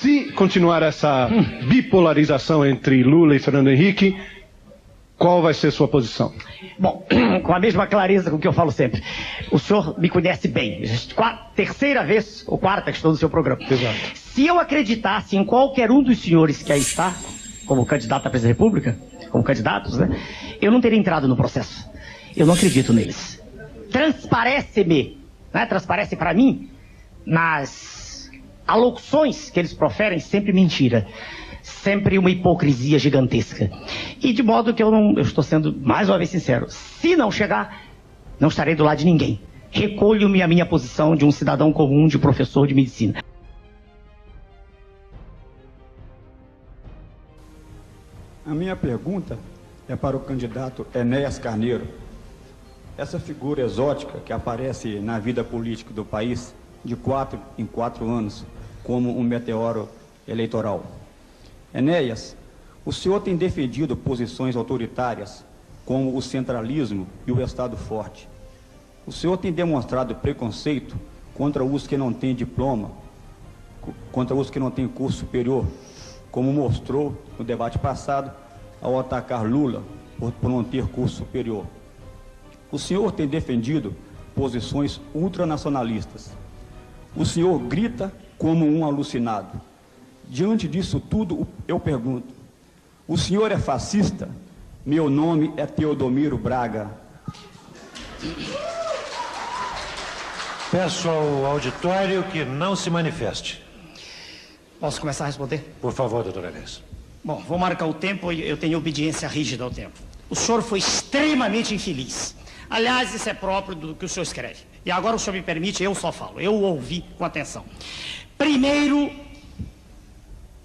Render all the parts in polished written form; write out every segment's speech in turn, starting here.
Se continuar essa bipolarização entre Lula e Fernando Henrique, qual vai ser sua posição? Bom, com a mesma clareza com que eu falo sempre. O senhor me conhece bem. Terceira vez ou quarta que estou no seu programa. Exato. Se eu acreditasse em qualquer um dos senhores que aí está, como candidato à presidência da República, como candidatos, né, eu não teria entrado no processo. Eu não acredito neles. Transparece-me, né, transparece para mim, nas alocuções que eles proferem, sempre mentira. Sempre uma hipocrisia gigantesca. E de modo que eu estou sendo mais uma vez sincero. Se não chegar, não estarei do lado de ninguém. Recolho-me a minha posição de um cidadão comum, de professor de medicina. A minha pergunta é para o candidato Enéas Carneiro. Essa figura exótica que aparece na vida política do país de 4 em 4 anos como um meteoro eleitoral. Enéas, o senhor tem defendido posições autoritárias, como o centralismo e o Estado forte. O senhor tem demonstrado preconceito contra os que não têm diploma, contra os que não têm curso superior, como mostrou no debate passado, ao atacar Lula por não ter curso superior. O senhor tem defendido posições ultranacionalistas. O senhor grita como um alucinado. Diante disso tudo, eu pergunto, o senhor é fascista? Meu nome é Teodomiro Braga. Peço ao auditório que não se manifeste. Posso começar a responder? Por favor, doutor Enéas. Bom, vou marcar o tempo e eu tenho obediência rígida ao tempo. O senhor foi extremamente infeliz. Aliás, isso é próprio do que o senhor escreve. E agora o senhor me permite, eu só falo. Eu ouvi com atenção. Primeiro,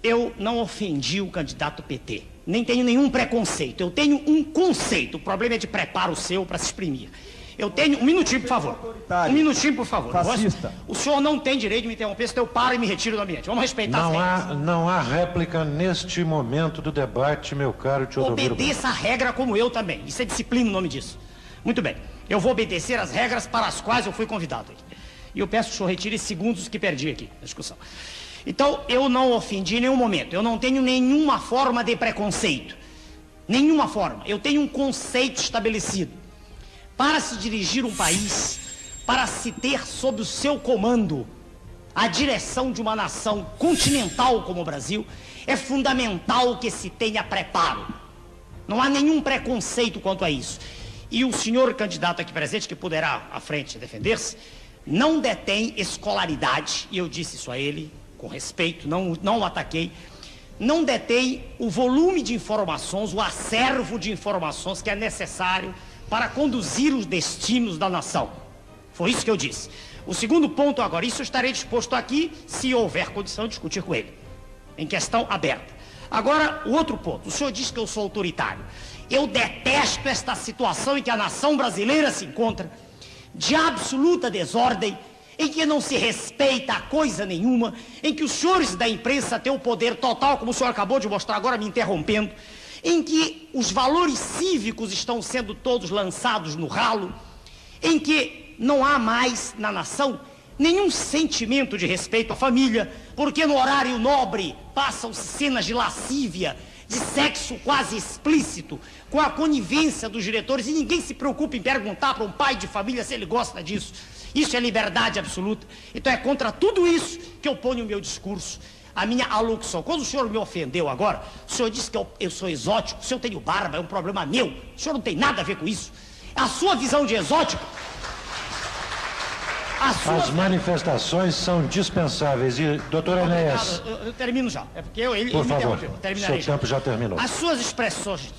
eu não ofendi o candidato PT. Nem tenho nenhum preconceito. Eu tenho um conceito. O problema é de preparo seu para se exprimir. Eu tenho... Um minutinho, por favor. Um minutinho, por favor. Fascista. O senhor não tem direito de me interromper, senão eu paro e me retiro do ambiente. Vamos respeitar as regras. Não há réplica neste momento do debate, meu caro Teodomiro. Obedeça a regra como eu também. Isso é disciplina o nome disso. Muito bem. Eu vou obedecer as regras para as quais eu fui convidado. E eu peço que o senhor retire segundos que perdi aqui na discussão. Então, eu não ofendi em nenhum momento. Eu não tenho nenhuma forma de preconceito. Nenhuma forma. Eu tenho um conceito estabelecido. Para se dirigir um país, para se ter sob o seu comando a direção de uma nação continental como o Brasil, é fundamental que se tenha preparo. Não há nenhum preconceito quanto a isso. E o senhor candidato aqui presente, que poderá à frente defender-se, não detém escolaridade, e eu disse isso a ele com respeito, não o ataquei, não detém o volume de informações, o acervo de informações que é necessário para conduzir os destinos da nação. Foi isso que eu disse. O segundo ponto agora, isso eu estarei disposto aqui, se houver condição de discutir com ele, em questão aberta. Agora, o outro ponto, o senhor diz que eu sou autoritário. Eu detesto esta situação em que a nação brasileira se encontra, de absoluta desordem, em que não se respeita coisa nenhuma, em que os senhores da imprensa têm o poder total, como o senhor acabou de mostrar agora me interrompendo, em que os valores cívicos estão sendo todos lançados no ralo, em que não há mais na nação nenhum sentimento de respeito à família, porque no horário nobre passam-se cenas de lascívia, de sexo quase explícito, com a conivência dos diretores, e ninguém se preocupa em perguntar para um pai de família se ele gosta disso. Isso é liberdade absoluta. Então é contra tudo isso que eu ponho o meu discurso, a minha alocução. Quando o senhor me ofendeu agora, o senhor disse que eu sou exótico, se eu tenho barba é um problema meu, o senhor não tem nada a ver com isso. A sua visão de exótico... As manifestações são dispensáveis. E, doutor Enéas... Eu termino já. É porque ele por me favor, interrompeu. Terminarei seu tempo já terminou. As suas expressões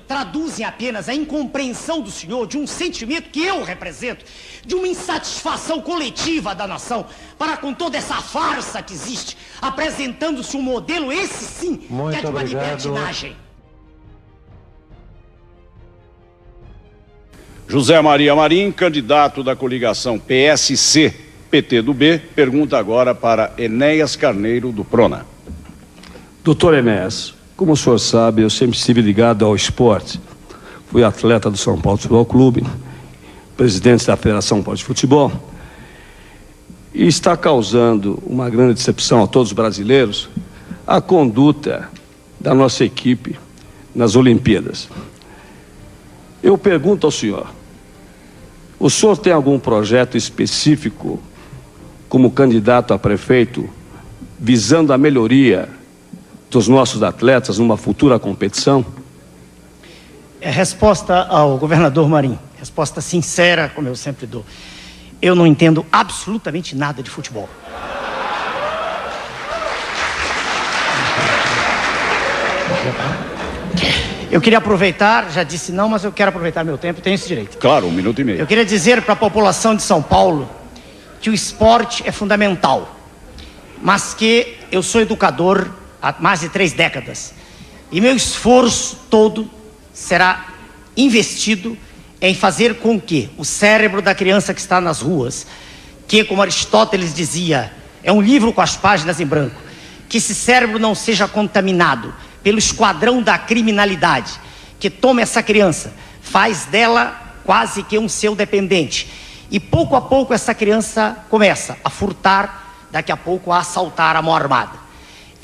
traduzem apenas a incompreensão do senhor de um sentimento que eu represento, de uma insatisfação coletiva da nação, para com toda essa farsa que existe, apresentando-se um modelo, esse sim, que é de uma libertinagem. José Maria Marim, candidato da coligação PSC-PT do B, pergunta agora para Enéas Carneiro, do Prona. Doutor Enéas, como o senhor sabe, eu sempre estive ligado ao esporte. Fui atleta do São Paulo Futebol Clube, presidente da Federação Paulista de Futebol, e está causando uma grande decepção a todos os brasileiros a conduta da nossa equipe nas Olimpíadas. Eu pergunto ao senhor, o senhor tem algum projeto específico como candidato a prefeito visando a melhoria dos nossos atletas numa futura competição? Resposta ao governador Marinho, resposta sincera, como eu sempre dou. Eu não entendo absolutamente nada de futebol. Eu queria aproveitar, já disse não, mas eu quero aproveitar meu tempo, tenho esse direito. Claro, 1 minuto e meio. Eu queria dizer para a população de São Paulo que o esporte é fundamental, mas que eu sou educador há mais de 3 décadas e meu esforço todo será investido em fazer com que o cérebro da criança que está nas ruas, que, como Aristóteles dizia, é um livro com as páginas em branco, que esse cérebro não seja contaminado pelo esquadrão da criminalidade, que toma essa criança, faz dela quase que um seu dependente. E pouco a pouco essa criança começa a furtar, daqui a pouco a assaltar a mão armada.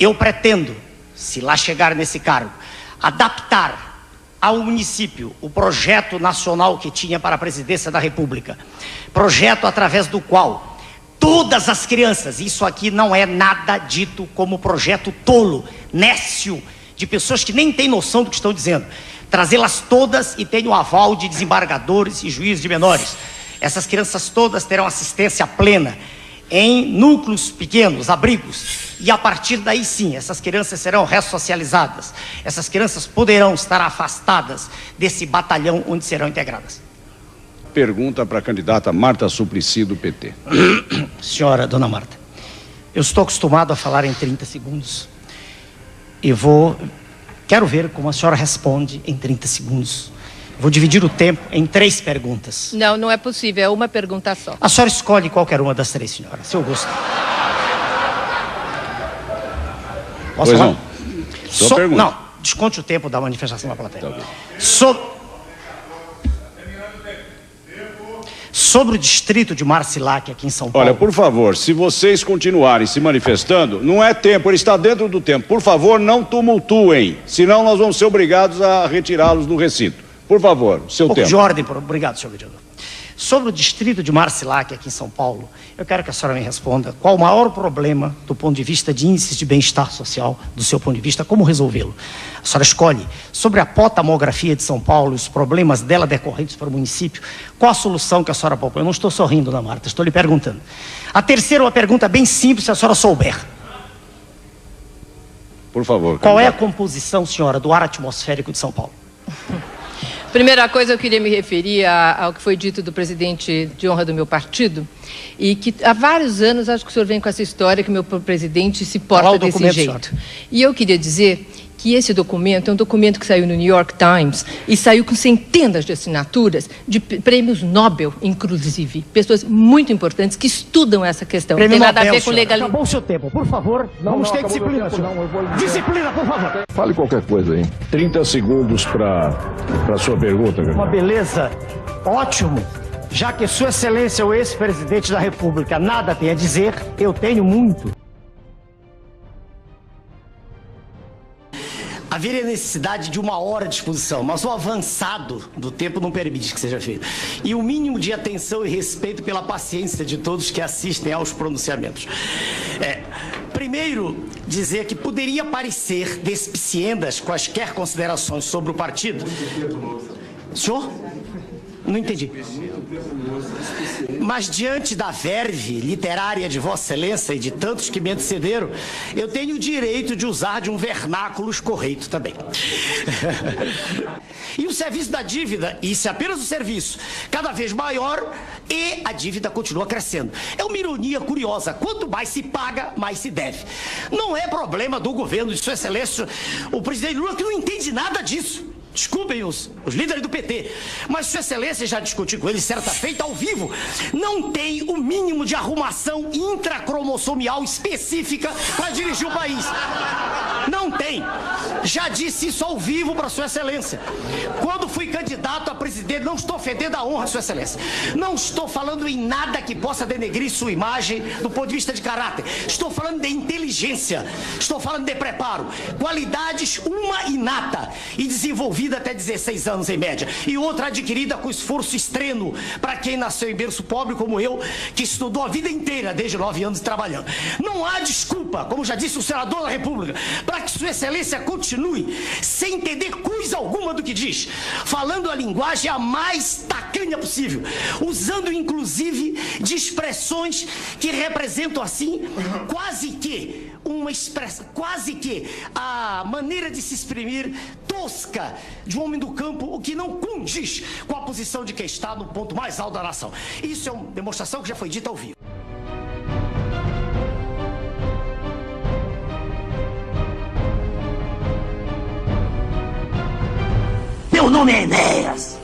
Eu pretendo, se lá chegar nesse cargo, adaptar ao município o projeto nacional que tinha para a presidência da República. Projeto através do qual todas as crianças, isso aqui não é nada dito como projeto tolo, nécio, de pessoas que nem têm noção do que estão dizendo. Trazê-las todas e tenho o aval de desembargadores e juízes de menores. Essas crianças todas terão assistência plena em núcleos pequenos, abrigos. E a partir daí sim, essas crianças serão ressocializadas. Essas crianças poderão estar afastadas desse batalhão onde serão integradas. Pergunta para a candidata Marta Suplicy, do PT. Senhora, dona Marta, eu estou acostumado a falar em 30 segundos. E quero ver como a senhora responde em 30 segundos. Vou dividir o tempo em 3 perguntas. Não, não é possível, é uma pergunta só. A senhora escolhe qualquer uma das 3, senhora, se eu gosto. Posso Pois falar? não. Sua pergunta. Não, desconte o tempo da manifestação da plateia. Tá. Sobre o distrito de Marcilac, aqui em São Paulo. Olha, por favor, se vocês continuarem se manifestando, não é tempo, ele está dentro do tempo. Por favor, não tumultuem, senão nós vamos ser obrigados a retirá-los do recinto. Por favor, seu pouco tempo. de ordem, obrigado, senhor vereador. Sobre o distrito de Marcilac, aqui em São Paulo, eu quero que a senhora me responda qual o maior problema do ponto de vista de índices de bem-estar social, do seu ponto de vista, como resolvê-lo. A senhora escolhe sobre a potamografia de São Paulo, os problemas dela decorrentes para o município, qual a solução que a senhora propõe? Eu não estou sorrindo, dona Marta, estou lhe perguntando. A terceira, uma pergunta bem simples, se a senhora souber. Por favor. Qual é a composição, senhora, do ar atmosférico de São Paulo? Primeira coisa, eu queria me referir ao que foi dito do presidente de honra do meu partido, e que há vários anos acho que o senhor vem com essa história que o meu presidente se porta desse jeito. E eu queria dizer que esse documento é um documento que saiu no New York Times e saiu com centenas de assinaturas de prêmios Nobel, inclusive. Pessoas muito importantes que estudam essa questão. Não tem nada a ver com legalidade. Acabou o seu tempo, por favor. Vamos ter disciplina, senhor. Disciplina, por favor. Fale qualquer coisa aí. 30 segundos para sua pergunta. Uma beleza. Ótimo. Já que Sua Excelência, o ex-presidente da República, nada tem a dizer, eu tenho muito. Haveria necessidade de 1 hora de exposição, mas o avançado do tempo não permite que seja feito. E o mínimo de atenção e respeito pela paciência de todos que assistem aos pronunciamentos. Primeiro, dizer que poderia parecer despiciendas quaisquer considerações sobre o partido. Senhor? Não entendi. Mas diante da verve literária de Vossa Excelência e de tantos que me antecederam, eu tenho o direito de usar de um vernáculo escorreito também. E o serviço da dívida, e isso é apenas o serviço, cada vez maior e a dívida continua crescendo. É uma ironia curiosa, quanto mais se paga, mais se deve. Não é problema do governo de Sua Excelência, o presidente Lula, que não entende nada disso. Desculpem os líderes do PT, mas Sua Excelência, já discuti com ele certa feita ao vivo, não tem o mínimo de arrumação intracromossomial específica para dirigir o país. Não tem. Já disse isso ao vivo para Sua Excelência. Quando fui candidato a presidente, não estou ofendendo a honra, Sua Excelência. Não estou falando em nada que possa denegrir sua imagem do ponto de vista de caráter. Estou falando de inteligência. Estou falando de preparo. Qualidades, uma inata e desenvolvida até 16 anos em média. E outra adquirida com esforço extremo para quem nasceu em berço pobre como eu, que estudou a vida inteira, desde 9 anos trabalhando. Não há desculpa, como já disse o senador da República, para que Sua Excelência continue sem entender coisa alguma do que diz, falando a linguagem a mais tacanha possível, usando inclusive de expressões que representam assim quase que uma expressão, quase que a maneira de se exprimir tosca de um homem do campo, o que não condiz com a posição de quem está no ponto mais alto da nação. Isso é uma demonstração que já foi dita ao vivo. Meu nome é Enéas.